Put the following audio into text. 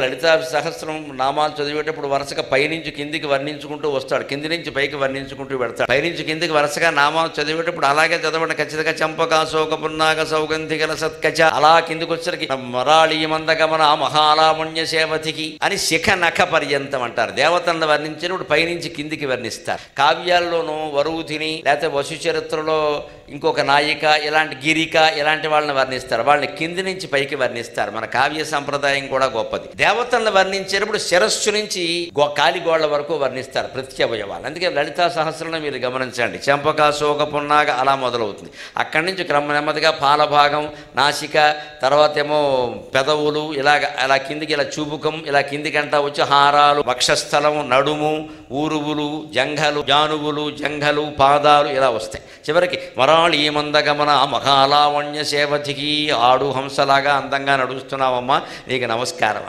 లలితా సహస్రం నామాలు చదివేటప్పుడు వరుసగా పైనుంచి కిందికి వర్ణించుకుంటూ వస్తాడు, కింది నుంచి పైకి వర్ణించుకుంటూ పెడతాడు. పైనుంచి కిందికి వరుసగా నామాలు చదివేటప్పుడు అలాగే చదవండి ఖచ్చితంగా. చంపక శోక పున్నాగ సౌగంధికల సత్కచ, అలా కిందికి వచ్చరికి మరాళీ మందగమన మహాలాముణ్య సేవతికి అని శిఖ నఖ పర్యంతం అంటారు. దేవతలను వర్ణించినప్పుడు పైనుంచి కిందికి వర్ణిస్తారు. కావ్యాల్లోనూ వరూధిని లేకపోతే వసు చరిత్రలో ఇంకొక నాయిక, ఇలాంటి గిరిక, ఇలాంటి వాళ్ళని వర్ణిస్తారు. వాళ్ళని కింది నుంచి పైకి వర్ణిస్తారు. మన కావ్య సంప్రదాయం కూడా గొప్పది. దేవతలను వర్ణించేటప్పుడు శిరస్సు నుంచి కాలిగోళ్ల వరకు వర్ణిస్తారు ప్రత్యవయవాలు. అందుకే లలితా సహస్రంలో మీరు గమనించండి, చంపక శోక పున్నాగ అలా మొదలవుతుంది. అక్కడి నుంచి క్రమ నెమ్మదిగా పాలభాగం, నాసిక, తర్వాత ఏమో పెదవులు, అలా కిందికి ఇలా చూపుకం, ఇలా కిందికంటా వచ్చి హారాలు, వక్షస్థలం, నడుము, ఊరువులు, జంఘలు, జానువులు, జంఘలు, పాదాలు ఇలా వస్తాయి. చివరికి మరాళీ మందగమన మహాలావణ్య సేవతికి, ఆడు హంసలాగా అందంగా నడుస్తున్నావమ్మా, నీకు నమస్కారం.